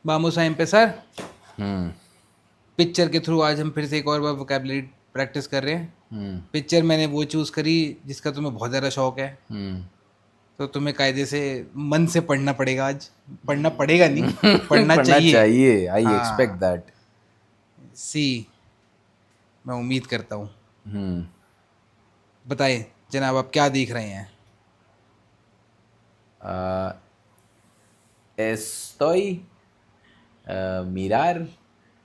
Vamos a empezar. Hmm picture के through आज हम फिर से एक और बार वोकेबलरी प्रैक्टिस कर रहे हैं. हम्म पिक्चर मैंने वो चूज़ करी जिसका तुम्हें बहुत ज़्यादा शौक है, हम्म तो तुम्हें कायदे से मन से पढ़ना पड़ेगा आज. पढ़ना पड़ेगा नहीं, पढ़ना पढ़ना चाहिए. चाहिए, आई एक्सपेक्ट हाँ, दैट। सी, मैं उम्मीद करता हूँ. हम्म बताइए जनाब, आप क्या देख रहे हैं? आ, estoy mirar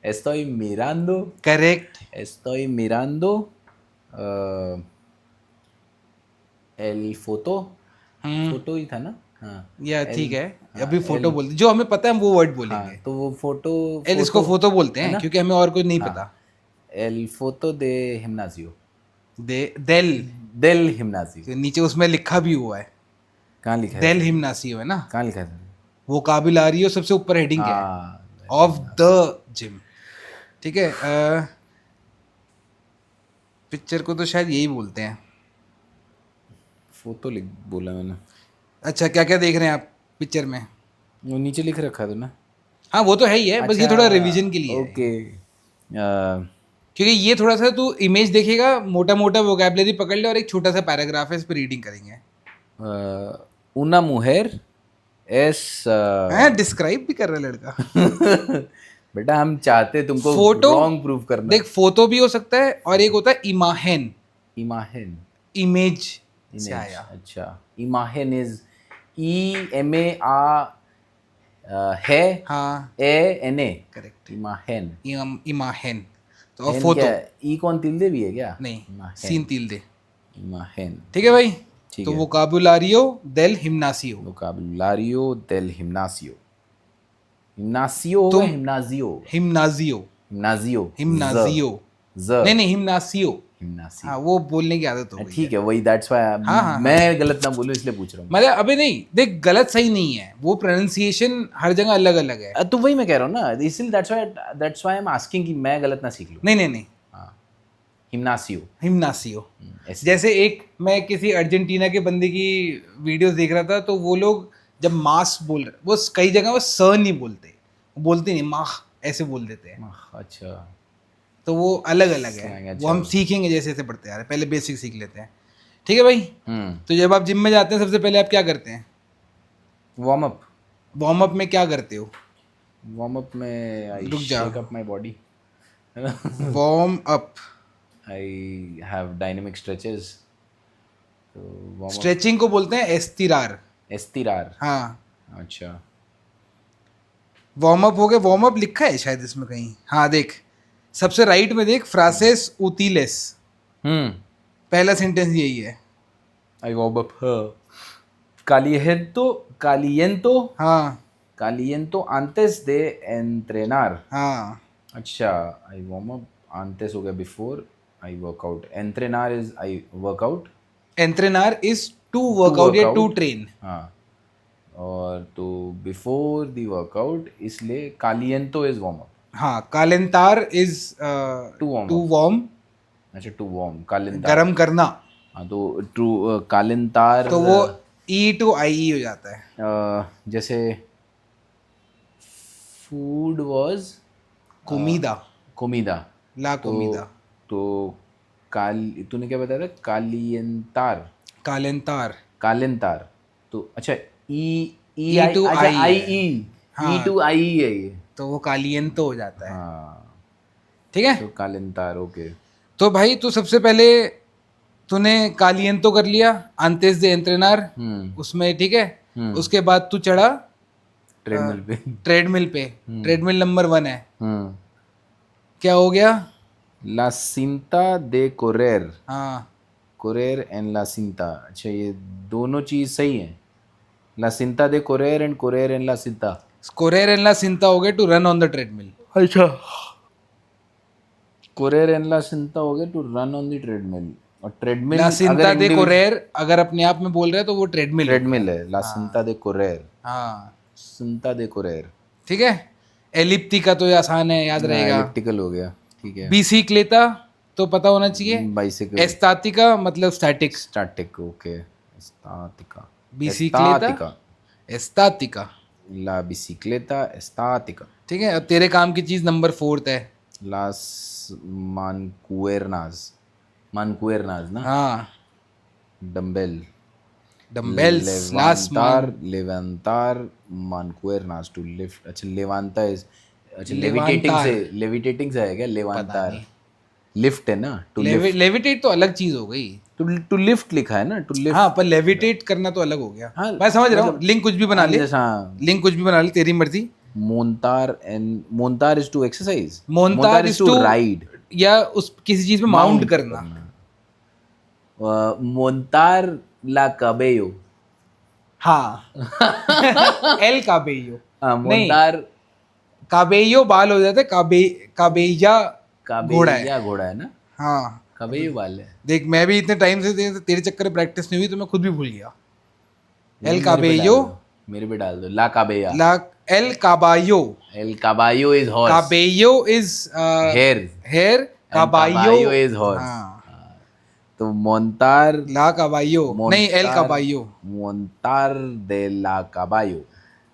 estoy mirando correct. estoy mirando ah, el photo photo ही था ना। हाँ, या ठीक एल है. हाँ अभी फोटो एल बोलते, जो हमें पता है हम वो वर्ड हाँ, बोलेंगे. तो वो फोटो एल इसको फोटो फोटो बोलते है हैं ना। क्योंकि हमें और कुछ नहीं हाँ, पता. एल फोटो दे हिमनाजियो, दे देल, del हिमनाजियो। नीचे उसमें लिखा भी हुआ है. कहाँ लिखा है देल ऐसा? हिमनासियो है ना. कहाँ लिखा है? वो काबिल आ रही है, सबसे ऊपर हेडिंग क्या है? हाँ, del ऑफ द हिमनाजियो। जिम. ठीक है. पिक्चर को तो शायद यही बोलते हैं. फोटो लिख बोला मैंने। अच्छा, क्या क्या देख रहे हैं आप पिक्चर में? वो नीचे लिख रखा था ना। हाँ, वो तो है ही है, बस ये अच्छा, थोड़ा रिवीजन के लिए है. ओके। क्योंकि ये थोड़ा सा तू इमेज देखेगा, मोटा मोटा वोकैबुलरी पकड़ ले और एक छोटा सा पैराग्राफ है, इस पर रीडिंग करेंगे. una mujer es हैं, डिस्क्राइब भी कर रहा है लड़का. बेटा हम चाहते तुमको फोटो, रॉन्ग प्रूव करना। देख फोटो भी हो सकता है और एक होता है इमाहेन. इमाहिन, इमेज से इमेज। आया. अच्छा, इमाहिन इज EMA है, हाँ, ANA। करेक्ट. इमाहिन। इमाहेन. तो अब हेन क्या फोटो है? ई कौन तिल्दे भी है क्या? नहीं, सीन इमाहिन, तिल दे. इमाहिन। ठीक है भाई. ठीक तो है। वोकाबुलारियो देल हिमनासियो. vocabulario del gimnasio। हिमनासियो होगा, तुम हिमनाजियो। हिमनाजियो. हिमनाजियो, ज हिमनाजियो. ज नहीं नहीं, हिमनासियो. हिमनासियो। हाँ, वो बोलने की आदत हो गई ठीक है. है, वही दैट्स व्हाई हाँ हाँ हाँ. मैं गलत ना बोलूं इसलिए पूछ रहा हूँ। मतलब अबे नहीं देख, गलत सही नहीं है, वो प्रोनाउंसिएशन हर जगह अलग अलग है. तो वही मैं कह रहा हूँ ना, इसलिए that's why I am asking कि मैं गलत ना सीख लूँ। नहीं नहीं नहीं, हाँ, हिमनासियो। हिमनासियो. ऐसे। जैसे एक मैं किसी अर्जेंटीना के बंदे की वीडियोस देख रहा था, तो वो लोग जब मास बोल रहे, वो कई जगह वो स नहीं बोलते, वो बोलते नहीं, माह ऐसे बोल देते हैं. अच्छा, तो वो अलग अलग है. स्लैंग। वो अच्छा। हम सीखेंगे जैसे जैसे बढ़ते आ रहे हैं, पहले बेसिक सीख लेते हैं. ठीक है भाई. तो जब आप जिम में जाते हैं, सबसे पहले आप क्या करते हैं? Warm up. वार्म अप में क्या करते हो? वार्म अप में आई रुक जा. Shake up my body. Warm up. I have dynamic stretches. तो वार्म अप, स्ट्रेचिंग को बोलते हैं एस्तिरार. एस्तिरार। हाँ. अच्छा। वार्म अप हो गया. वार्म अप लिखा है शायद इसमें कहीं. हाँ देख, सबसे राइट में देख, फ्रासेस उतिलेस. पहला सेंटेंस यही है. आई वार्म अप। Caliento हाँ antes de entrenar। हाँ. अच्छा, आई वार्म अप, antes हो गया before, I workout, entrenar is I workout, एंट्रेनार इज टू टू वर्कआउट या टू वर्कआउट। ट्रेन. हाँ, और तो बिफोर द वर्कआउट, इसलिए कालियंतो इज वार्म अप, हाँ, कालेंतार is to warm to up. Warm. अच्छा, टू वार्म, कालिंतार। गरम करना. हाँ, तो टू कालिंतार। तो वो ई टू आई ई हो जाता है. जैसे फूड वॉज कोमीदा. कोमिदा। ला तो कोमीदा. तो काल तूने क्या बताया था? कालियंतार, कालेंतार. कालिंतार। तो अच्छा, ई ई ई आई, टू अच्छा आई आई है. ई टू हाँ, आई है ये। तो वो कालियंतो हो जाता है. हाँ, ठीक है. तो कालिंतार, ओके। तो भाई तू सबसे पहले, तूने कालियंतो कर लिया, अंतेस दे एंट्रेनार उसमें. ठीक है. उसके बाद तू चढ़ा ट्रेडमिल पे। ट्रेडमिल पे. ट्रेडमिल नंबर 1 है. हम्म क्या हो गया? ला सिंता दे कोरेर, हाँ. कोरेर एंड ला सिंता। अच्छा, ये दोनों चीज सही है। ला सिंता दे कोरेर एंड कोरेर एंड ला सिंता। कोरेर एन ला सिंता हो गए to run on the treadmill. अच्छा, कोरेर एंड ला सिंता हो गया to run on the treadmill. और ला ट्रेडमिल अगर सिंता दे इंडिविजुअल, कोरेर अगर अपने आप में बोल रहे हैं तो वो ट्रेडमिल हो गया. ट्रेडमिल है ला सिंता हाँ दे कोरेर, हाँ. सिंता दे कोरेर। ठीक है. एलिप्टी का तो ये आसान है, याद रहेगा. एलिप्टिकल हो गया, ठीक है। बिसिक्लेता तो पता होना चाहिए. बाइसिकल, एस्तातिका मतलब स्टैटिक. Static, okay. एस्तातिका, बिसिक्लेता. एस्तातिका। एस्तातिका. La bicicleta estática. ठीक है, अब तेरे काम की चीज नंबर 4 है। Las mancuernas. Mancuernas, ना? हाँ, डम्बल. डम्बेल्स लास्ट मान। levantar mancuernas to lift. अच्छा levanta is अच्छा लेवांतार, लेविटेटिंग से है क्या? पता levantar नहीं। लिफ्ट है ना, टू लिफ्ट. लेविटेट तो अलग चीज हो गई। टू लिफ्ट लिखा है ना, टू लिफ्ट. हाँ, पर लेविटेट करना तो अलग हो गया। हाँ, मैं समझ रहा हूँ, मतलब लिंक कुछ भी बना ले, हाँ. लिंक कुछ भी बना ले, तेरी मर्जी। montar is to exercise. मोन्तार is is to to, ride. या उस किसी चीज पे माउंट करना। montar la cabello. हाँ एल काबेयो, हाँ, नहीं montar काबेयो बाल हो जाते, काबेया घोड़ा है। cabella घोड़ा है ना, हाँ, cabello बाल है. देख मैं भी इतने टाइम से तेरे चक्कर में प्रैक्टिस नहीं हुई तो मैं खुद भी भूल गया। एल मेरे पे डाल काबेयो, दो, मेरे पे डाल दो. la cabella. ला, एल काबायो, el caballo is horse. काबेयो इज hair. हेयर, and काबायो caballo is horse. हाँ, तो montar ला काबायो नहीं, एल काबायो। montar de la caballo.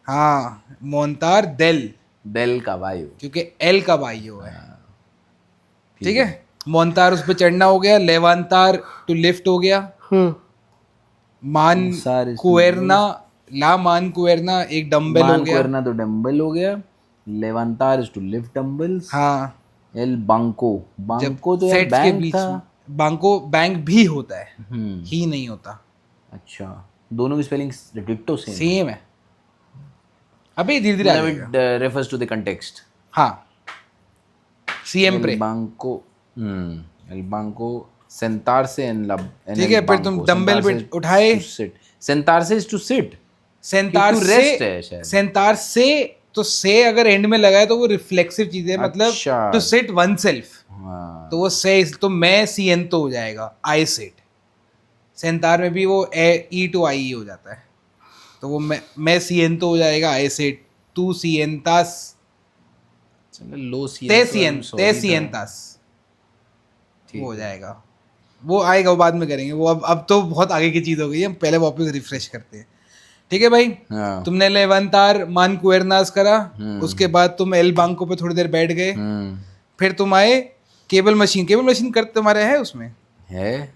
हाँ, मोन्तार देल, del caballo. क्योंकि एल काबायो है। ठीक है, मोन्तार उस पर चढ़ना हो गया, लेवांतार टू लिफ्ट हो गया, मान Alzar is to कुएरना, ला मान कुएरना एक डम्बेल हो गया। mancuerna तो डम्बल हो गया. levantar is to lift dumbbells. हाँ, el banco. जब banco तो यार सेट्स के बैंक बीच था. में, बांको बैंक भी होता है, हम्म. ही नहीं होता, अच्छा, दोनों की स्पेलिंग डिट्टो सेम. सेम है। अबे धीरे धीरे आ मतलब जाएगा। it refers to the context. हाँ, siempre। el banco. el banco sentarse en la en ठीक el है, फिर तुम banco. डंबल sentarse पे उठाए, to sit. sentarse is to sit. सेंतार to से, rest है शायद. सेंतार से, तो से अगर एंड में लगाए तो वो रिफ्लेक्सिव चीज है, मतलब अच्छा. टू सिट वन सेल्फ, हाँ. तो वो से, तो मैं सिएंतो हो जाएगा, आई सिट। सेंतार में भी वो ई टू आई हो जाता है, तो वो मैं सिएंतो हो जाएगा, आई सिट, तू सिएंतास, चलो लो ते सिएंतास, वो हो जाएगा। वो आएगा, वो बाद में करेंगे वो, अब तो बहुत आगे की चीज़ हो गई है, हम पहले वापस रिफ्रेश करते हैं। ठीक है भाई, हाँ. तुमने लेवंतार मान कुएरनास करा, उसके बाद तुम एल बांको पे थोड़ी देर बैठ गए, फिर तुम आए केबल मशीन। केबल मशीन कर तुम्हारे है उसमें है.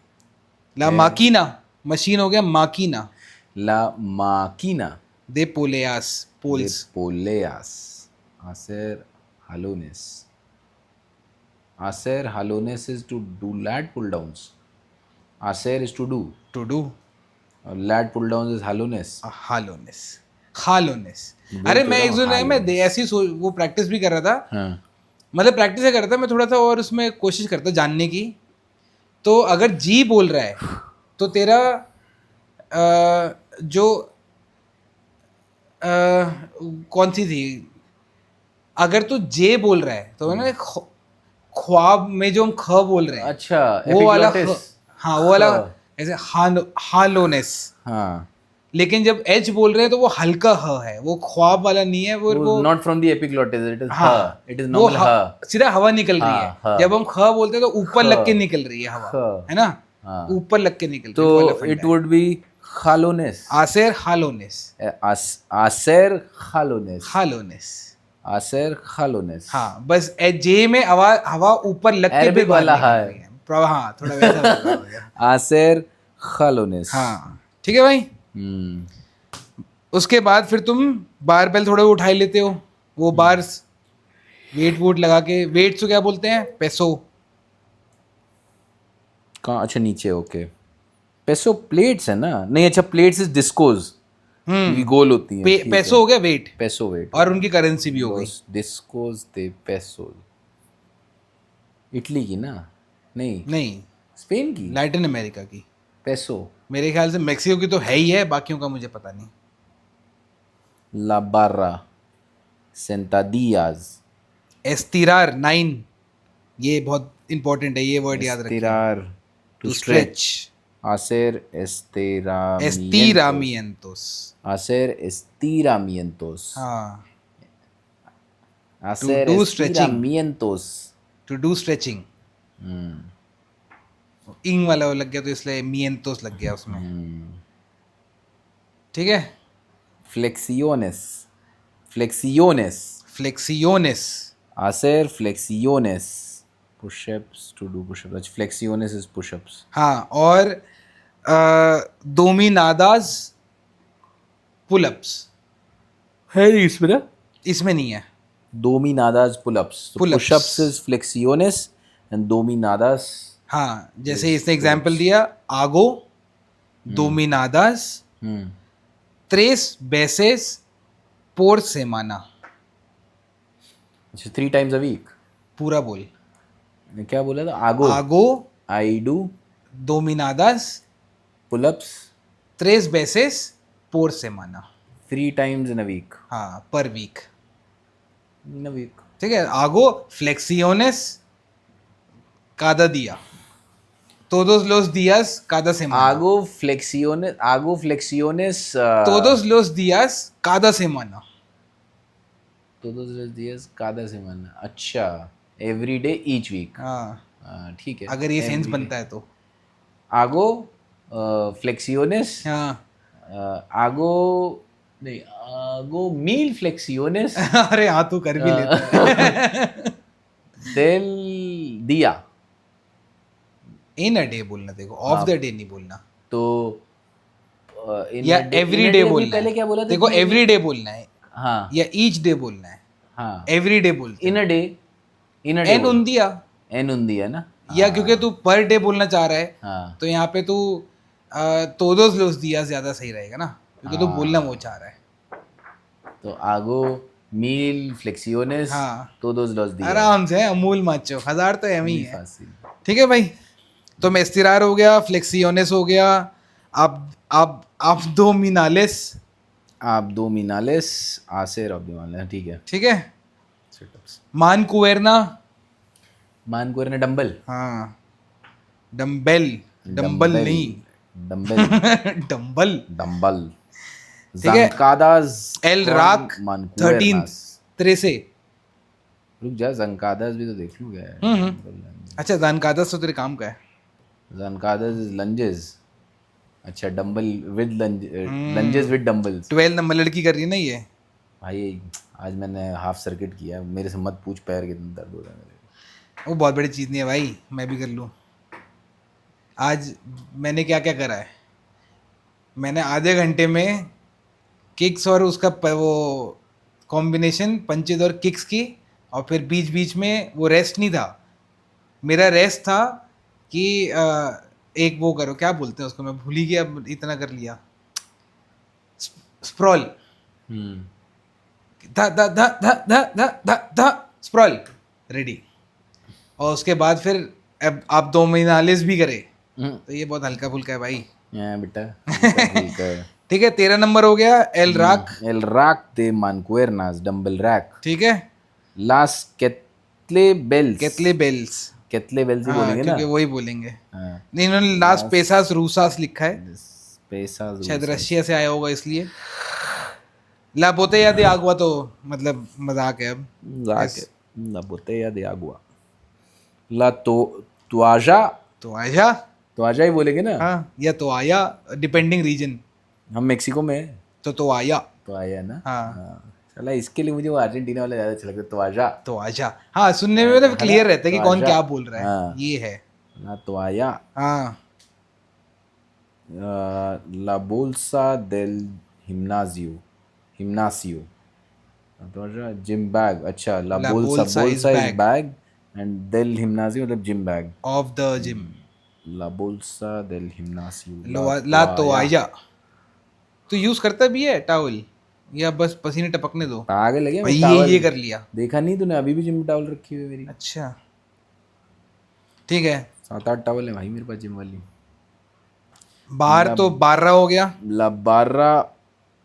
ला माकीना, मशीन हो गया माकीना, la máquina दे पोलेयास, de पोल्स। poleas. hacer jalones. hacer jalones is to do lat pull downs. hacer is to do. To do, और lat pull downs is jalones. हालोनेस, हालोनेस। बोल अरे तो मैं रहा एक हूँ, जो मैं हालोनेस. ऐसी वो प्रैक्टिस भी कर रहा था, हाँ. मतलब प्रैक्टिस कर रहा था मैं थोड़ा सा, और उसमें कोशिश करता जानने की। तो अगर जी बोल रहा है तो तेरा जो कौन सी थी, अगर तू जे बोल रहा है तो है ना, ख्वाब में जो हम ख बोल रहे हैं, अच्छा, वो वाला epiglottis. हाँ, वो वाला ख. ऐसे हालोनेस। हाँ. लेकिन जब एच बोल रहे हैं तो वो हल्का ह है, वो ख्वाब वाला नहीं है, वो not from the epiglottis, it is हाँ, ha. it is वो normal ha. सीधा हवा निकल रही हाँ, है। हाँ. जब हम ख बोलते हैं तो ऊपर ख. लग के निकल रही है हवा, ख. है ना, हाँ. ऊपर लग के निकल रही है, तो वो वाला फंडा it है। would be jalones. आसेर हालोनेस, hacer jalones. हालोनेस। hacer jalones. हाँ, बस जे में हवा ऊपर लग के Arabic भी बाहर वाला निकल है. रही है। हाँ, थोड़ा वैसा वाला हो गया। hacer jalones. हाँ, ठीक है भाई। उसके बाद फिर तुम बारबेल थोड़े उठाई लेते हो, वो बार्स वेट वोट लगा के, वेट तो क्या बोलते हैं, पेसो। कहाँ? अच्छा नीचे. ओके. पेसो प्लेट्स है ना? नहीं, अच्छा प्लेट्स इज डिस्कोज. ये गोल होती हैं. ठीक पेसो है. हो गया वेट, पेसो वेट. और उनकी करेंसी भी हो गई। डिस्कोज दे पेसो. इटली की ना? नहीं, नहीं, स्पेन की. लैटिन अमेरिका की। पेसो. मेरे ख्याल से मेक्सिको की तो है ही है, बाकियों का मुझे पता नहीं। ला बार्रा. सेंटादियाज. एस्तिरार 9, ये बहुत इंपॉर्टेंट है, ये वर्ड याद रखिए। estirar. To To stretch, stretch. hacer estiramientos. एस्तिरामियंतोस। hacer estiramientos. हाँ, hacer do stretching. estiramientos. To do stretching. Ing वाला वो लग गया तो इसलिए मियंतोस लग गया उसमें। ठीक है, flexiones. Flexiones. फ्लेक्सियोनेस. Hacer flexiones. Push-ups, to do push-ups. अच्छा, flexiones is push-ups. हाँ, और दोमिनादास पुलअप्स. है नहीं इसमें ना? इसमें नहीं है. Dominadas pull-ups. So Pull-ups. push-ups is flexiones and dominadas. हाँ, जैसे इसने एग्जाम्पल दिया, आगो, दोमिनादास, हम्म. 3 veces por semana. अच्छा, 3 times a week. पूरा बोल. क्या बोला था? आगो. आगो, I do दोमिनादास, pull-ups 3 veces por semana. 3 times in a week. हाँ, पर वीक. In a week. ठीक है. आगो फ्लेक्सियोनेस cada día. Todos los días cada semana. Hago flexiones. Todos los días cada semana. Todos los días cada semana. अच्छा, every day each week. हाँ, ठीक है. अगर ये सेंस Every बनता day. है तो. Hago flexiones. हाँ. Hago नहीं, hago mil flexiones अरे हाँ, तू कर भी लेता है. del día. In a day बोलना. देखो, ऑफ द डे नहीं बोलना. तो या एवरी डे बोलना पहले है. क्या बोला था? देखो, एवरी डे बोलना है हाँ, या ईच डे बोलना है. हाँ. एवरी डे बोलते इन अ डे. एन उन दिया. एन उंदी है ना? या क्योंकि तू पर डे बोलना चाह रहा है, हाँ. तो यहाँ पे तू todos los días ज्यादा सही रहेगा ना, क्योंकि तू बोलना वो चाह रहा है. तो आगो मील फ्लेक्सियोनेस हाँ. todos los días. आराम से. अमूल माचो 1000 तो एम ही Muy है. fácil. ठीक है भाई. तो मेस्तिरार हो गया, फ्लेक्सियोनेस हो गया, अब abdominales. Abdominales, hacer abdominales. ठीक है. ठीक है. Sit-ups. मानकुएरना. मान को ने डंबल. हाँ. डम्बेल. डम्बल नहीं. डंबल. डम्बल. डंबल. ठीक है. Zancadas. L rock 13 13. रुक जा, जंकादास भी तो देख लूँ क्या है. अच्छा, जानकादस तो तेरे काम का है. जंकादास इज लंजेस. अच्छा, dumbbell with lunges with dumbbells. 12 number लड़की कर रही है ना ये. भाई आज मैंने हाफ सर्किट किया. मेरे से मत पूछ पैर कितना दर्द हो रहा है मेरे. वो बहुत बड़ी चीज़ नहीं है भाई, मैं भी कर लूँ. आज मैंने क्या क्या करा है. मैंने आधे घंटे में किक्स और उसका वो कॉम्बिनेशन पंचेज और किक्स की, और फिर बीच बीच में वो रेस्ट नहीं था. मेरा रेस्ट था कि एक वो करो, क्या बोलते हैं उसको, मैं भूल ही गया, इतना कर लिया. स्प्रॉल. धा धा धा धा धा धा धा धा स्प्रॉल. रेडी. और उसके बाद फिर अब आप दोमिनालिस भी करे, तो ये बहुत हल्का फुल्का है भाई. बेटा. ठीक है. ठीक है. 13 नंबर हो गया L rock. El rack de mancuernas, dumbbell rack. ठीक है. Las kettlebells. केतले बेल्स. Kettlebells ही बोलेंगे ना. क्योंकि वही बोलेंगे. हाँ. नहीं, इन्होंने लास्ट पेसास रूसास लिखा है, पैसा शायद रशिया से आया होगा इसलिए. ला बोतेया de agua तो मतलब मजाक है अब. जाके la botella de agua. La toalla. तो आया. toalla ही बोलेंगे ना. हाँ, या तो आया, डिपेंडिंग रीजन. हम मेक्सिको में हैं. तो आया. तो आया ना. हाँ. चला, इसके लिए मुझे वो अर्जेंटीना वाला ज़्यादा अच्छा लगता है. toalla. तो आजा. हाँ, सुनने में मतलब क्लियर रहता है कि कौन तो क्या आजा. बोल रहा है. हाँ. ये है. La toalla. हाँ. La bolsa del gimnasio. Gimnasio. Gym bag. अच्छा, la La bolsa bolsa is is bag and del gimnasio मतलब gym bag. Of the gym. La bolsa del gimnasio. ला तो आया. तो यूज करता भी है टावल, या बस पसीने टपकने दो. आगे लगे भाई ये कर लिया. देखा नहीं तूने? अभी भी जिम टॉवल रखी हुई है मेरी. अच्छा, ठीक है. 7-8 टॉवल है भाई मेरे पास जिम वाली. बाहर तो 12 हो गया. La barra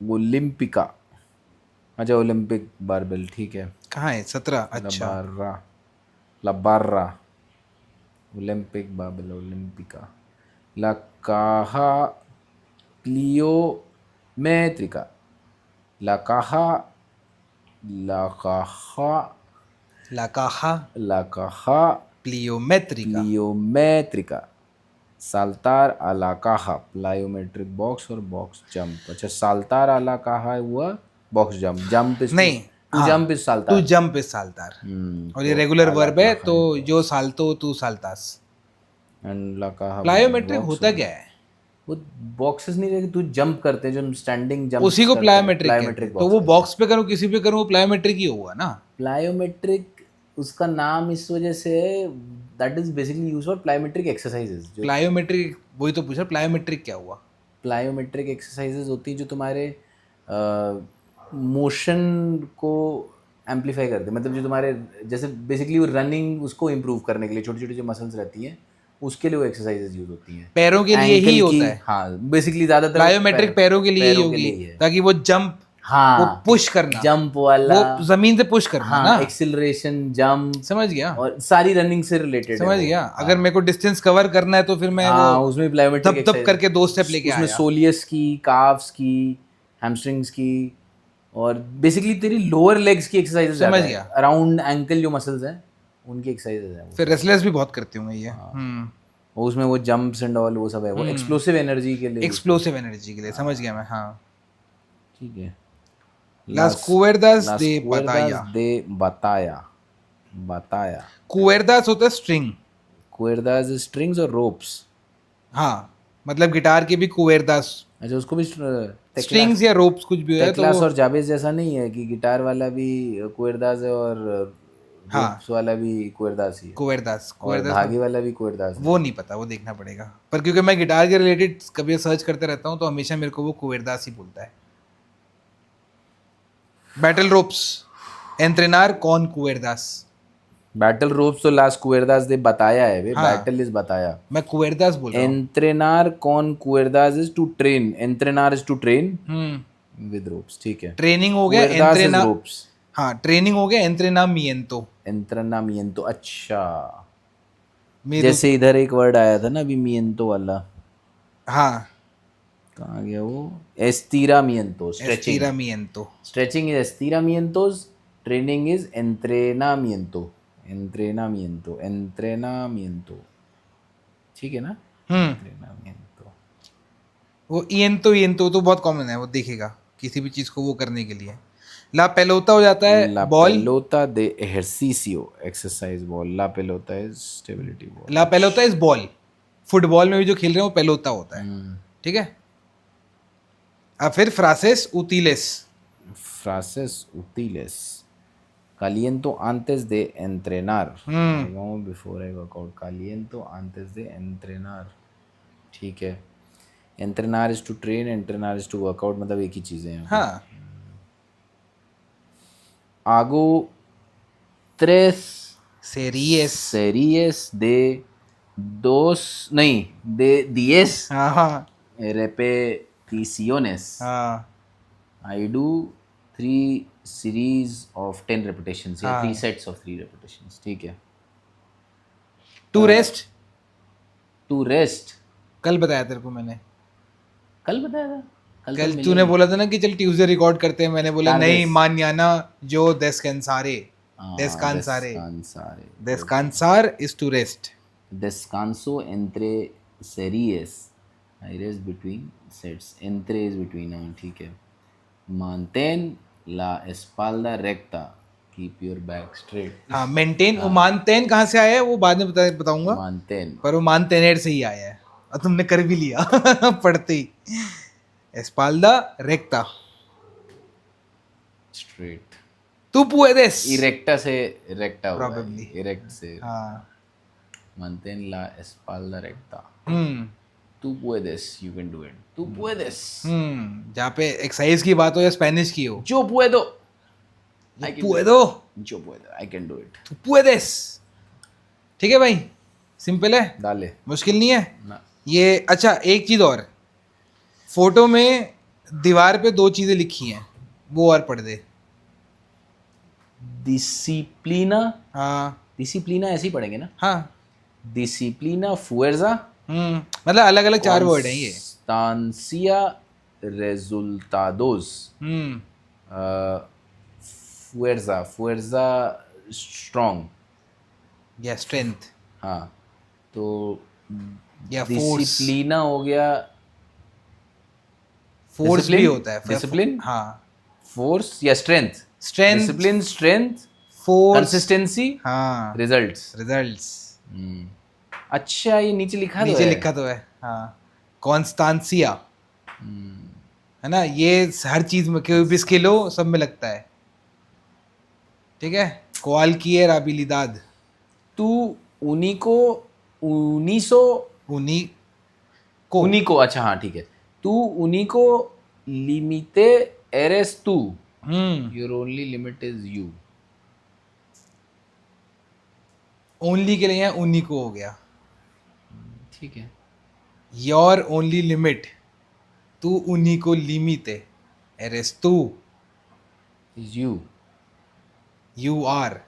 olimpica. अच्छा, ओलंपिक बारबेल. ठीक है. कहाँ है? 17. अच्छा. La barra ओलंपिक बारबेल ओलंपिका. La caja pliométrica. La caja La caja pliométrica. pliométrica. saltar a la caja plyometric box और box jump. अच्छा, saltar a la caja हुआ बॉक्स जंप, जंप इज नहीं, टू हाँ, जंप इज टू साल्तार। Jump is साल्तार, और ये तो रेगुलर आला वर्ब है, का तो है जो साल्तो तू साल्तास। एंड ला का प्लायोमेट्रिक बॉक्स। होता क्या है? वो बॉक्सेस नहीं रहते, तू जंप करते हैं, जो हम स्टैंडिंग उसी जंप्स को करते हैं, प्लायोमेट्रिक कहते प्लायोमेट्रिक हैं, तो बॉक्स वो कहते हैं। बॉक्स पे करूँ किसी पे करूँ, वो प्लायोमेट्रिक ही होगा ना। प्लायोमेट्रिक उसका नाम इस वजह say that is basically use for plyometric exercises. जो प्लायोमेट्रिक, वही तो पूछा, प्लायोमेट्रिक क्या हुआ? प्लायोमेट्रिक एक्सरसाइजेज होती हैं जो तुम्हारे मोशन को एम्पलीफाई करते हैं, मतलब जो तुम्हारे जैसे बेसिकली वो रनिंग उसको इम्प्रूव करने के लिए छोटी छोटी जो मसल्स रहती हैं उसके लिए वो एक्सरसाइजेज यूज होती हैं। पैरों के लिए ही एंकल की, होता है। हाँ बेसिकली ज़्यादातर वो प्लायोमेट्रिक पैरों के लिए ही पैरों के होगी, लिए ही है। ताकि वो जंप, वो हाँ, पुश करना, जंप वाला, वो जमीन से पुश करना हाँ ना। एक्सिलरेशन, जंप, समझ गया, और सारी रनिंग से रिलेटेड है समझ वो। गया। हाँ अगर मेरे को डिस्टेंस कवर करना है तो फिर मैं वो हाँ, उसमें प्लायोमेट्रिक दब दब करके 2 स्टेप एक्सरसाइज, लेके उसमें आया। सोलियस की, काफ्स की, हैमस्ट्रिंग्स की, और बेसिकली तेरी लोअर लेग्स की एक्सरसाइजेज समझ ज़्यादा है, गया। अराउंड एंकल जो मसल्स हैं उनकी एक्सरसाइजेज हैं वो फिर सब। रेसलर्स भी बहुत करते होंगे ये। और उसमें वो जंप्स एंड ऑल वो सब है, वो एक्सप्लोसिव एनर्जी के लिए use एक्सप्लोसिव एनर्जी के लिए, समझ गया मैं, हाँ। ठीक है। लास कुएर्दास लास दे कुएर्दास बताया। दे बताया, बताया। कुएर्दास होता है स्ट्रिंग। कुएर्दास स्ट्रिंग्स और रोप्स। हाँ, मतलब गिटार के भी कुएर्दास, अच्छा, उसको भी स्ट्रिंग्स या रोप्स कुछ भी है तो टेक्लास वो, और जावेज जैसा नहीं है कि गिटार वाला भी कुएर्दास है और हाँ, रोप्स वाला भी कुएर्दास ही है, कुएर्दास, और कुएर्दास धागे वाला भी कुएर्दास है। वो नहीं पता, वो देखना पड़ेगा। पर क्योंकि मैं गिटार के रिलेटेड कभी सर्च करते रहता हूँ, तो हमेशा मेरे को वो कुएर्दास ही बोलता है। बैटल रोप्स, एंट्रेनार कौन कुएर्दास। बैटल रोप्स तो लास्ट कुएर्दास दे बताया है वे, हाँ, बैटल इज बताया। मैं कुएर्दास बोल रहा हूँ। एंट्रेनार कौन कुएर्दास इज टू ट्रेन, एंट्रेनार is to train with ropes, ठीक है। ट्रेनिंग हो गया, कुएर्दास इज एंट्रेना, रोप्स, हाँ, ट्रेनिंग हो गया, एंट्रेनामिएंतो। एंट्रेनामिएंतो, अच्छा। मेरे जैसे इधर एक वर्ड आया था ना अभी मिएंतो वाला, हाँ, कहाँ गया वो, एस्टिरामिएंतो, स्ट्रेचिंग। एस्टिरामिएंतो। स्ट्रेचिंग इज एस्टिरामिएंतोस, ट्रेनिंग इज एंट्रेनामिएंतो, एंट्रेनामिएंतो, एंट्रेनामिएंतो, ठीक है ना। एंट्रेनामिएंतो। वो इएंतो, इएंतो तो बहुत कॉमन है, वो देखेगा किसी भी चीज़ को वो करने के लिए। ला पेलोता हो जाता है La ball. pelota de ejercicio, exercise ball. La pelota is stability ball. ला पेलोता इज बॉल। फुटबॉल में भी जो खेल रहे हैं वो पेलोता होता है, ठीक है। अब फिर फ्रासेस उतिलेस। Frases útiles. Caliento antes de entrenar. I go before I work out. Caliento antes de entrenar. ठीक है। Entrenar is to train, entrenar is to work out, मतलब एक ही चीज़ें हैं। हाँ, Hago tres सेरियस। series de dos, नहीं, de 10 हाँ हाँ repeticiones. हाँ I do 3 series of 10 repetitions या 3 sets of 3 repetitions, ठीक है। टू रेस्ट, To rest, कल बताया तेरे को मैंने। कल बताया था, कल तो कल मिले तूने नहीं। बोला था ना कि चल ट्यूसडे रिकॉर्ड करते हैं, मैंने बोला Tardes. नहीं, मान्याना जो देस्कैंसारे, हाँ, देस्कांसारे, descansare. देस्कांसार is to rest. Descanso entre series. I rest between sets. Entre is between, हाँ ठीक है। Mantén la espalda recta. Keep your back straight. हाँ, मेंटेन, वो मानतेन कहाँ से आया है वो बाद में बताऊंगा, Mantén. पर वो मानतेनेर से ही आया है, और तुमने कर भी लिया पढ़ते ही। एस्पाल्दा रेक्टा, Straight. तू पुएदेस। Erecta से recta हुआ है। Probably. Erect से हाँ, mantén la espalda recta. Hmm Tú puedes, you can do it. Tú puedes. जहाँ पे एक्सरसाइज की बात हो या स्पेनिश की हो, Yo puedo. I can do it. पुएदो, Yo puedo. I can do it. तू पुएदेस। ठीक है भाई, सिंपल है, Dale. मुश्किल नहीं है ना. ये। अच्छा, एक चीज़ और, फोटो में दीवार पे 2 चीज़ें लिखी हैं, वो और पढ़ दे। Disciplina. हाँ Disciplina ऐसे ही पढ़ेंगे ना. हाँ, Disciplina, fuerza. मतलब अलग अलग 4 वर्ड हैं ये। Constancia, resultados. Fuerza, fuerza, strong. या स्ट्रेंथ, हाँ, तो या फोर्स। डिसिप्लिना हो गया, फोर्स भी Discipline? होता है, Discipline? हाँ, फोर्स या strength, strength, discipline, strength, force, consistency, हाँ, रिजल्ट्स। रिजल्ट्स। अच्छा, ये नीचे लिखा तो नीचे है। लिखा तो है, हाँ। कॉन्स्टांसिया, है ना, ये हर चीज में, कोई भी स्किल हो सब में लगता है। ठीक है, cualquier habilidad, तू उनिको, उनीसो, उनी को, उनिको, अच्छा हाँ ठीक है। तू उनिको लिमिटे एरेस तू, your only limit is you. Only के लिए यहाँ उन्हीं को हो गया। ठीक है। योर ओनली लिमिट, तू उन्हीं को लिमिटे एरेस तू, इज यू। You are.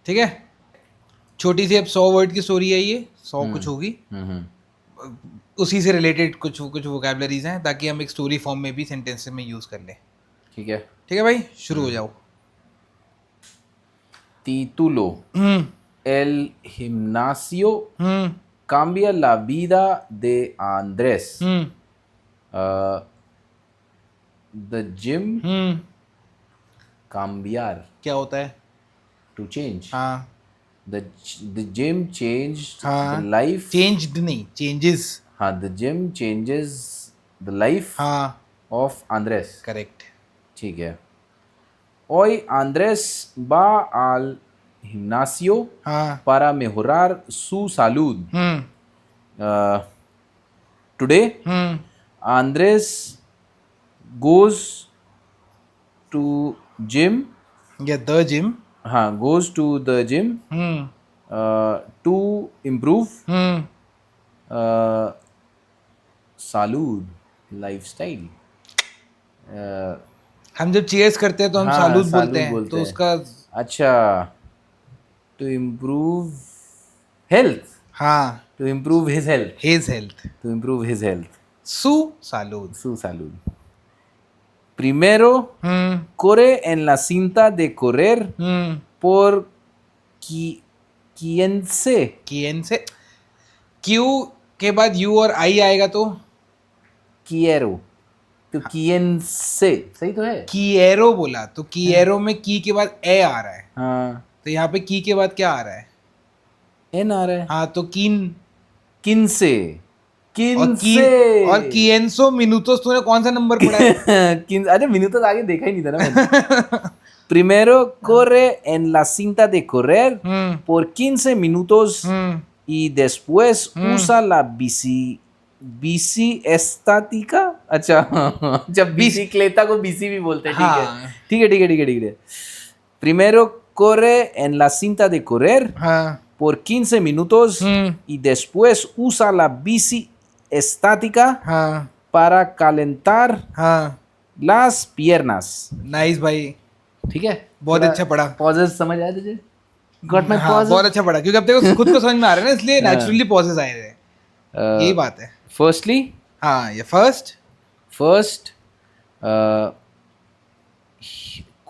ठीक है, छोटी सी अब 100 वर्ड की स्टोरी है ये, 100 कुछ होगी, उसी से रिलेटेड कुछ कुछ वोकैबलरीज हैं, ताकि हम एक स्टोरी फॉर्म में भी सेंटेंसेस में यूज कर लें। ठीक है। ठीक है भाई, शुरू हो जाओ। Título: hmm El gimnasio hmm cambia la vida de Andrés. Uh, the gym, cambiar, क्या होता है? to change. हाँ The gym changed हाँ, the life. चेंज्ड नहीं, चेंजेस। हाँ, the gym changes the life हाँ, of Andrés. करेक्ट। ठीक है. Hoy Andrés va al gimnasio हाँ, para mejorar su salud. Today, Andrés goes to gym. या the gym. हाँ, goes to the gym to improve salud lifestyle. हम जब cheers करते हैं तो हम हाँ, सालूद बोलते सालूद हैं, बोलते तो हैं। उसका अच्छा, to improve health, हाँ, to improve his health, his health, to improve his health. सु सालूद। Su salud. Primero, corre en la cinta de correr por quién से. किएन से, क्यू के बाद यू और आई आएगा तो Quiero. तो quién से सही तो है. कीएरो बोला, तो कीएरो में की के बाद ए आ रहा है, हाँ, तो यहाँ पे की के बाद क्या आ रहा है? एन आ रहा है. हाँ, तो किन। किन से. और किन की से. और किएनसो मिनुतोस, तूने कौन सा नंबर पढ़ा है? किन, अरे मिनट आगे देखा ही नहीं था ना मैंने. Primero corre en la cinta de correr por 15 minutos y después usa la bici estática. अच्छा अच्छा, bicicleta को bici भी बोलते हैं. ठीक है हाँ। ठीक है ठीक है ठीक है ठीक है. Primero corre en la cinta de correr हाँ, por 15 minutos y después usa la bici estática हाँ, para calentar हाँ, las piernas. नाइस भाई, ठीक है. बहुत अच्छा पढ़ा। पॉजेस समझ आए तुझे? गॉट माय हाँ, पॉजेस. बहुत अच्छा पढ़ा, क्योंकि अब देखो खुद को समझ में आ रहा है ना, इसलिए नेचुरली पॉजेस आए थे, यही बात है। फर्स्टली, हाँ, ये फर्स्ट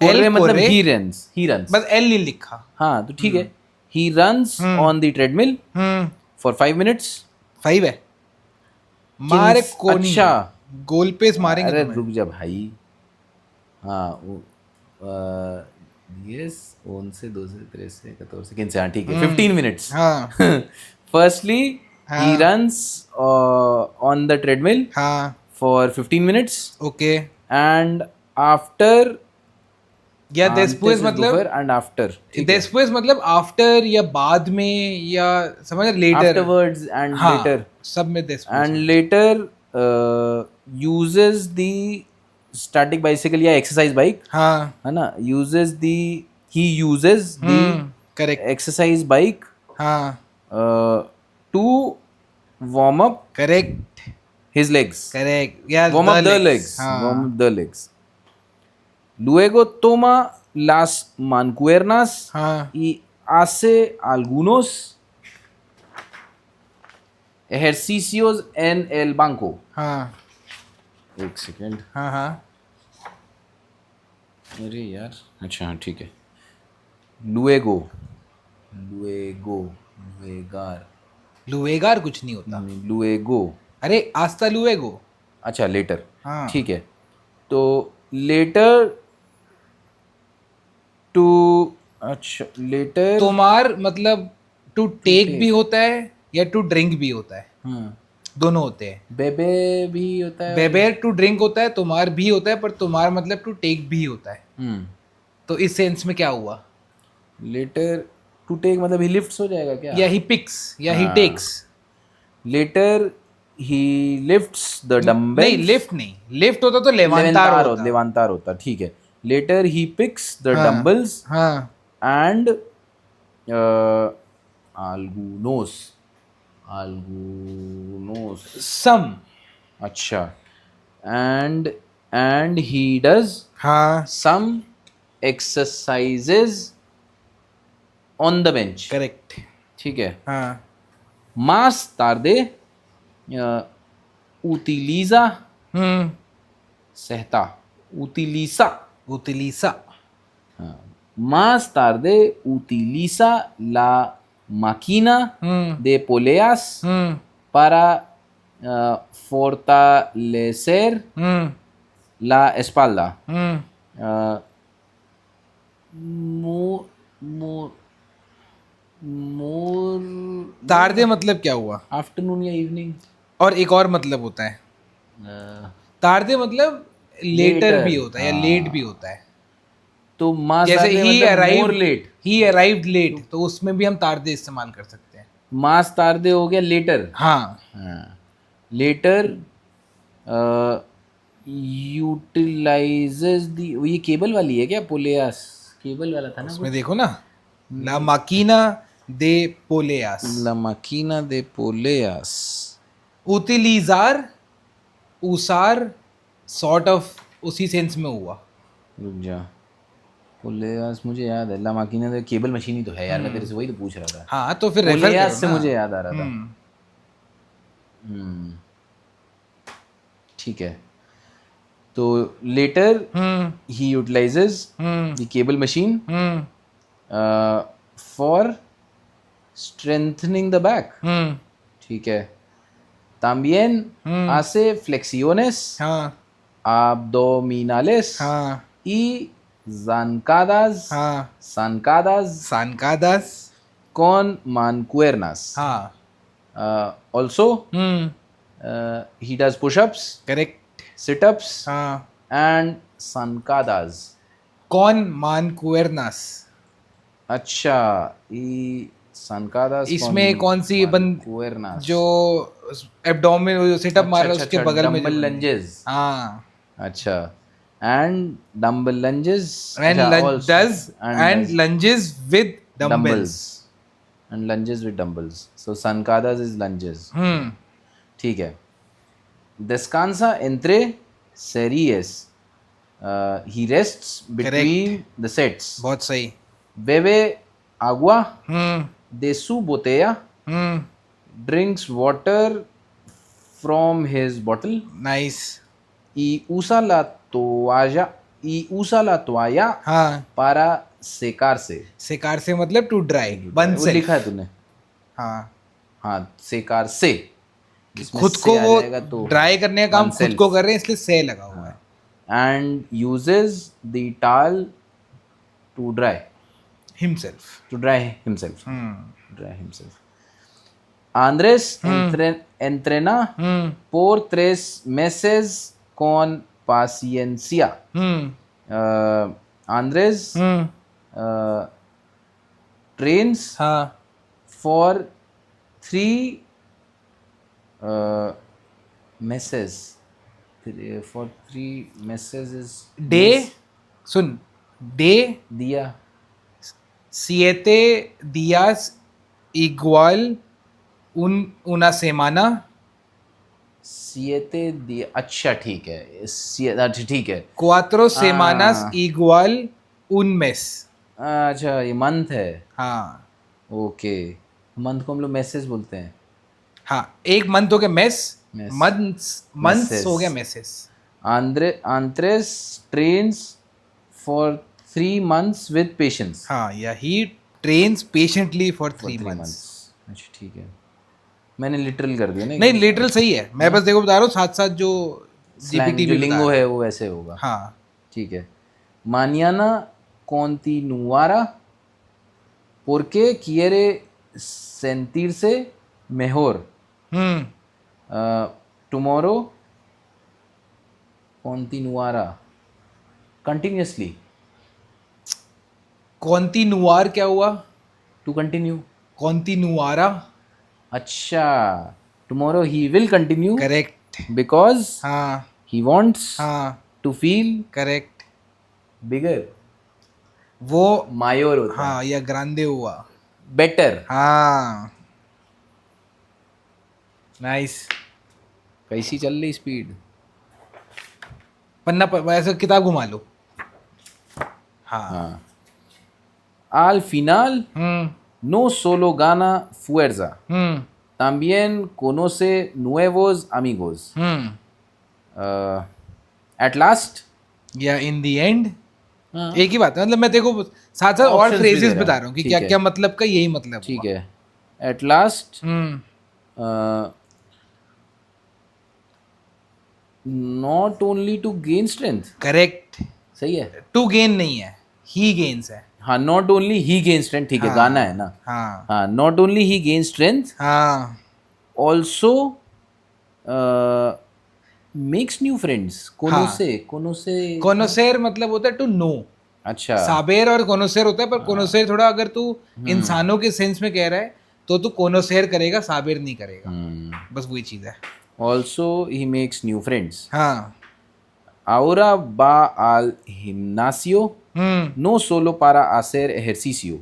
कोरे L मतलब कोरे। He runs. बस एल नहीं लिखा। हाँ तो ठीक है. He runs on the treadmill for 5 minutes. 5 है, मारे कोनी। अच्छा, गोल पेस मारेंगे अरे तुम्हें। रुक जा भाई. हाँ, यस, 1 से 2 से 3 से 14 से 15 से. हाँ ठीक है, 15 minutes. हाँ फर्स्टली, हाँ। he runs on the treadmill हाँ, for 15 minutes okay. and after. या antes después is मतलब, before and after. ठीक है. después मतलब आफ्टर या बाद में, या समझ लेटर। Afterwards and हाँ, later. सब में después। And later uses the static bicycle या exercise bike. हाँ, है ना. He uses the correct. exercise bike हाँ, to warm up correct his legs. Correct, या Warm up the legs. हाँ, Warm up the legs. Luego toma las mancuernas हाँ, y hace algunos ejercicios en el banco. हाँ, एक second. हाँ, हाँ, अरे यार, अच्छा हाँ ठीक है. Luego, luegar, लुएगार कुछ नहीं होता। luego. अरे आस्ता लुएगो। अच्छा, लेटर. हाँ। ठीक है. तो लेटर टू, अच्छा लेटर, तुम्हार मतलब टू टेक take. भी होता है या टू ड्रिंक भी होता है, हाँ, दोनों होते हैं। बेबे भी होता है। बेबेर टू ड्रिंक होता है, तुम्हार भी होता है, पर तुम्हार मतलब टू टेक भी होता है। हम्म, तो इस सेंस में क्या हुआ? लेटर टू टेक मतलब ही लिफ्ट्स हो जाएगा क्या? या ही पिक्स या ही हाँ। Takes. Later he lifts the नहीं, डम्बल्स। लिफ्ट नहीं, लिफ्ट होता तो लेवांतार होता। लेवांतार होता, ठीक है। लेटर ही पिक्स द हाँ डम्बल्स हाँ, एंड आल्गुनोस, आल्गुनोस, सम। अच्छा, एंड ही डज हाँ some exercises on the bench, correct. ठीक है। हाँ Más tarde utiliza, सहता, utiliza, उतलीसा। हाँ, más tarde utiliza la máquina de poleas para fortalecer la espalda. मोर मोर मोर तार दे मतलब क्या हुआ? आफ्टरनून या इवनिंग। और एक और मतलब होता है, तार दे मतलब लेटर लेटर, भी होता है या लेट भी होता है। तो मास जैसे तारदे ही मतलब more arrived, late. He arrived late, तो उसमें भी हम तार दे इस्तेमाल कर सकते हैं। मास तारदे हो गया लेटर। हाँ हाँ, लेटर यूटिलाइजेस दी, ये केबल वाली है क्या? पोलेयास केबल वाला था ना उसमें कुछ। देखो ना, ला माकीना दे पोलेयास। La máquina de poleas, उतिलीजार, उसार, सॉर्ट ऑफ उसी सेंस में हुआ। रुक जा, पोलेयास मुझे याद है। ला माकिना तो केबल मशीन ही तो है यार, मैं तेरे से वही तो पूछ रहा था। हाँ तो फिर रेफर करो पोलेयास से ना। मुझे याद आ रहा था। ठीक है, तो later he utilizes the cable machine for strengthening the back, ठीक है। también hace flexiones हाँ abdominales हाँ y zancadas, हाँ, zancadas सानकादास। con mancuernas. हाँ Also, he does push-ups, correct. sit-ups हाँ, and zancadas. कौन मान कुएरनास? अच्छा, ये zancadas इसमें con कौन सी बंद mancuernas. जो एब्डोमेन जो सिटअप मार रहा है उसके बगल में जो डंबल बंदी। लंजेस। हाँ, अच्छा, एंड डंबल लंजेस, एंड अच्छा also does and does lunges with dumbbells. dumbbells and lunges with dumbbells. So zancadas is lunges. ठीक है। Descansa entre series. He rests between the sets. बहुत सही। Bebe agua hmm de su botella. Hmm, Drinks water from his bottle. Nice. Y usa la toalla. Y usa la toalla हाँ, para secarse. शिकार से मतलब to dry, one वो self. लिखा है तूने। हाँ, हाँ, सेकार से, जिसमें खुद से को आ वो जाएगा तो ड्राई करने का काम खुद oneself. को कर रहे हैं, इसलिए से लगा हुआ है। And uses the towel to dry, himself. to dry himself, dry himself. Andrés entrena por 3 meses con paciencia. Andrés trains हाँ, for 3 messes. For 3 messes is day, soon, day दिया, siete días igual una semana। siete दिया, अच्छा ठीक है, अच्छा ठीक है। cuatro semanas Ah. igual un mes। अच्छा, ये मंथ है। हाँ ओके, मंथ को हम लोग मैसेज बोलते हैं। हाँ, एक मंथ हो गया मेस, Mess. Months Messes. हो गया मेसेस। Andres trains for 3 months with patience. हाँ, या ही trains patiently for For 3 3 months. months. अच्छा ठीक है, मैंने लिटरल कर दिया ना। नहीं, लिटरल सही है, मैं बस देखो बता रहा हूँ, साथ साथ जो स्लैंग जीपीटी जो भी बता लिंगो रहा है वो वैसे होगा। हाँ, ठीक है. Mañana continuará porque quiere sentirse mejor. Tomorrow continuará continuously. कॉन्टिनुआर क्या हुआ? To continue. कॉन्टिनुआरा. अच्छा. Tomorrow he will continue correct. because हाँ he wants हाँ to feel करेक्ट. bigger. वो मायोर होता है. हाँ, या ग्रांडे हुआ. बेटर. हाँ, नाइस. कैसी चल रही स्पीड? पन्ना ऐसे किताब घुमा लो. हाँ. हाँ. Al final no solo gana fuerza, también conoce nuevos amigos. At last. या इन द एंड. हाँ. एक ही बात है, मतलब मैं तेरे को साथ साथ और Options भी फ्रेजेस दे रहा बता हूँ. रहा हूँ कि ठीक क्या है. क्या मतलब का, यही मतलब ठीक हुआ. है. At last not only to gain strength. Correct. सही है. टू गेन नहीं है, ही गेन्स है. हाँ, not only he gains strength. ठीक है. हाँ. गाना है ना. हाँ हाँ. Not only he gains strength, हाँ. also makes new friends. कोनोसेर मतलब होता है टू नो. अच्छा. साबेर और कोनोसेर होता है, पर कोनोसेर थोड़ा अगर तू इंसानों के सेंस में कह रहा है तो तू कोनोसेर करेगा, साबेर नहीं करेगा. बस वही चीज है. Also he makes new friends. हाँ. Ahora va al gimnasio no solo para hacer ejercicio,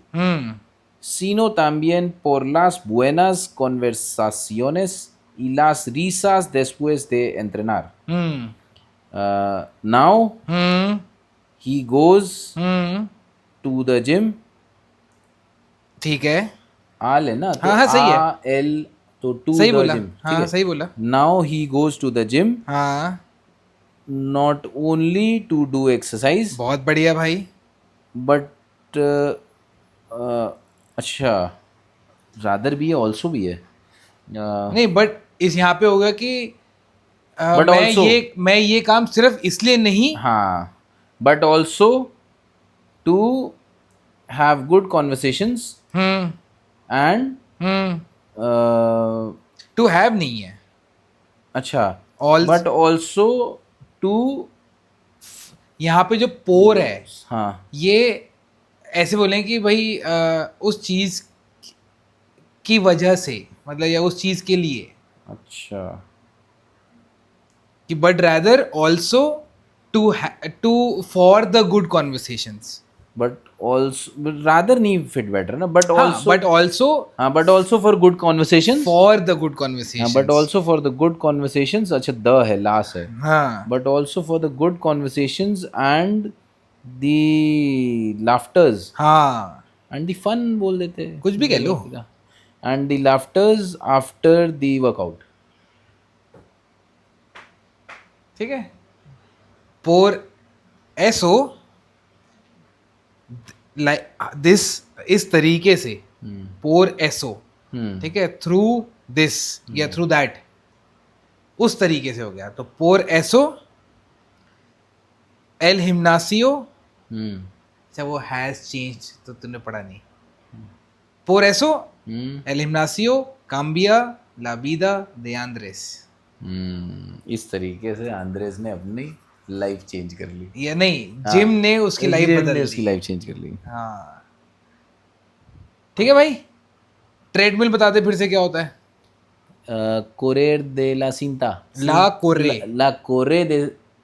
sino también por las buenas conversaciones y las risas después de entrenar. Now he goes to the gym. ठीक है. आल है ना, तो हाँ, सही है. आ एल तो टू सही द बोला. जिम. हाँ, सही बोला. Now he goes to the gym. हाँ, not only to do exercise. बहुत बढ़िया भाई. बट अच्छा, रादर भी है, ऑल्सो भी है. नहीं, बट इस यहाँ पे होगा कि But also- मैं ये काम सिर्फ इसलिए नहीं. हाँ, but also to have good conversations and to have नहीं है. अच्छा, Also- बट ऑल्सो टू. यहाँ पे जो पोर है, हाँ. ये ऐसे बोलें कि भाई उस चीज की वजह से, मतलब या उस चीज के लिए, अच्छा. कि but rather also to for the good conversations. But also rather नहीं फिट बैटर ना. बट ऑल्सो बट ऑल्सो हाँ, but also for good conversation. For the good हाँ, conversation. But also for the good conversations. अच्छा, the है, last है. हाँ. But also for the good conversations and the laughters हाँ, and the fun बोल देते हैं. कुछ भी कह लो. And the laughters after the workout. ठीक है. पोर एसो लाइक दिस, इस तरीके से. पोर एसो. ठीक है. थ्रू दिस या थ्रू दैट, उस तरीके से हो गया. तो पोर एसो एल हिमनासियो. अच्छा, वो हैज चेंज तो तूने पढ़ा नहीं. पोर एसो एल हिमनासियो काम्बिया ला vida de Andrés. इस तरीके से आंद्रेस ने अपनी लाइफ चेंज कर ली. या नहीं, जिम ने उसकी लाइफ जिम बदल ने दी. उसकी लाइफ चेंज कर ली. हाँ, ठीक है भाई. ट्रेडमिल बता दे फिर से क्या होता है. कोरेर दे ला सिंता. ला कोरे. ला कोरे दे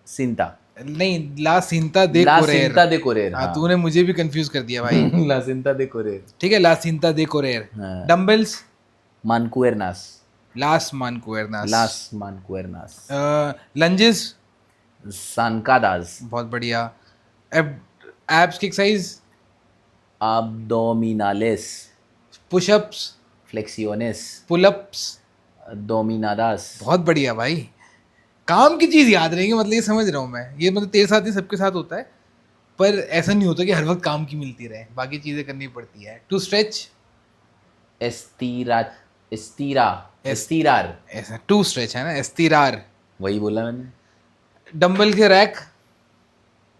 सिंता. नहीं, ला सिंता दे ला कोरेर. सिंता दे कोरेर. हाँ, तूने मुझे भी कंफ्यूज कर दिया भाई. ला सिंता दे कोरेर. ठीक है, ला सिंता दे कोरेर. हाँ. डम्बल्स मानकुएरनास. लास मानकुएरनास. लास मानकुएरनास. लंजेस सांकादास. बहुत बढ़िया. एब्स की exercise abdominales. Pushups flexiones. Pullups. dominadas. बहुत बढ़िया भाई. काम की चीज याद रहेंगे, मतलब ये समझ रहा हूँ मैं. ये मतलब तेरे साथ ही सबके साथ होता है, पर ऐसा नहीं होता कि हर वक्त काम की मिलती रहे, बाकी चीजें करनी पड़ती है. To stretch. estirar. ऐसा टू स्ट्रेच है ना, एस्तिरार. वही बोला मैंने. डंबल के रैक.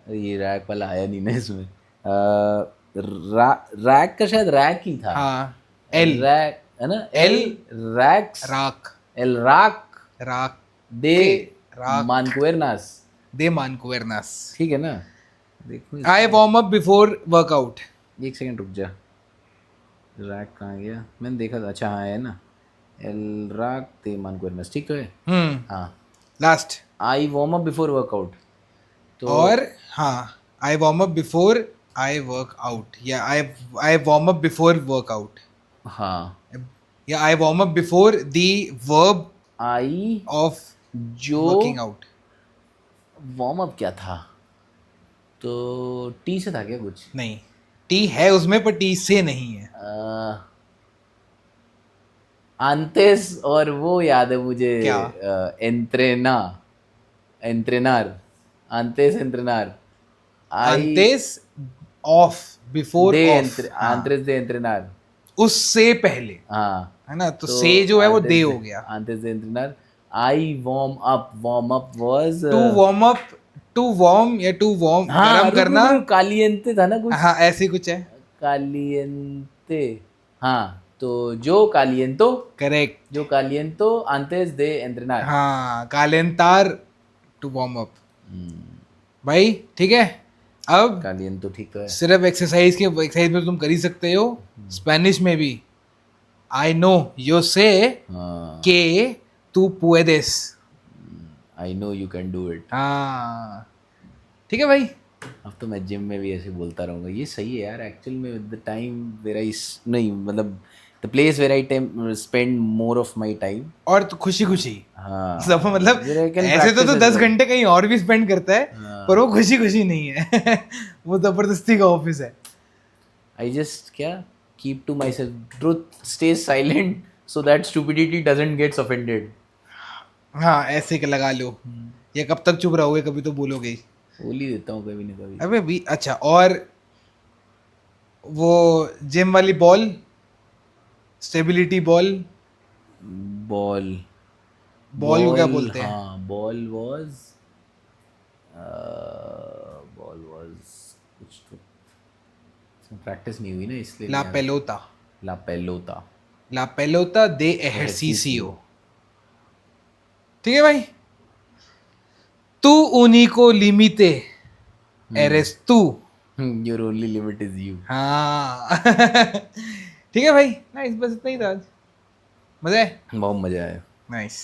ये रैक वाला आया नहीं ना इसमें। रैक का शायद रैक ही था। हाँ, एल, रैक है ना, एल एल, रैक्स, राक, एल राक राक दे के, राक मानकुएरनास, दे मानकुवेरनास। ठीक है ना। देखो आई इसमें वार्म अप बिफोर वर्कआउट। एक सेकंड रुक जा, रैक कहाँ गया, मैंने देखा था, अच्छा हाँ है ना, एल राक दे मानकुएरनास, ठीक तो है। हाँ, last. I warm up before workout, तो और हाँ, I warm up before I work out, या I warm up before workout, हाँ, या I warm up before the verb I of जो वर्किंग आउट। वार्म अप क्या था, तो टी से था क्या कुछ, नहीं, टी है उसमें पर टी से नहीं है। आंतेस, और वो याद है मुझे, क्या? एंट्रेना, एंट्रेनार, आंतेस एंट्रेनार, आई अंतेस ऑफ, बिफोर दे ऑफ, एंट्रे, हाँ, आंत्रेस दे एंट्रेनार, उससे पहले, हाँ, है ना, तो तो से जो है वो दे हो गया। आंतेस दे एंट्रेनार, I warm up was, to warm up, to warm या टू वार्म, हाँ गरम रुक रुक करना। रुक, कालिएंते था ना कुछ, हाँ, ऐसे कुछ है। कालिएंते, हाँ, तो जो कालिएंतो, करेक्ट। जो कालिएंतो antes de entrenar। हाँ, कालेंतार, टू वार्म अप। भाई ठीक है, अब कालिएंतो ठीक तो है। सिर्फ एक्सरसाइज में तुम कर ही सकते हो, स्पेनिश में भी। आई नो यो से हाँ, के तू पुएदेस। I know you can do it. हाँ, ठीक है भाई। अब तो मैं जिम में भी ऐसे बोलता रहूँगा, ये सही है यार, एक्चुअल में द टाइम वेर आई, नहीं मतलब the place where I time spend more of my time. और तो खुशी खुशी हाँ, सब, मतलब where I can ऐसे तो practice as 10 well। घंटे कहीं और भी स्पेंड करता है, हाँ। पर वो खुशी खुशी नहीं है। वो जबरदस्ती का ऑफिस है। आई जस्ट क्या, keep to myself, truth stay silent so that stupidity doesn't gets offended. हाँ, ऐसे के लगा लो, ये कब तक चुप रहोगे, कभी तो बोलोगे ही। बोल ही देता हूँ कभी ना कभी। अबे भी अच्छा, और वो जिम वाली ball, stability ball, ball, ball को क्या बोलते हैं? हाँ, बॉल वॉज, बॉल वॉज कुछ तो प्रैक्टिस नहीं हुई ना इसलिए ला नहीं याद। पेलोता, ला पेलोता, ला पेलोता दे ejercicio। ejercicio। ठीक है भाई, तू único límite eres tú। Your only limit is you. हाँ। ठीक है भाई, नाइस, बस इतना ही था आज। मजा है। बहुत मजा आया। नाइस।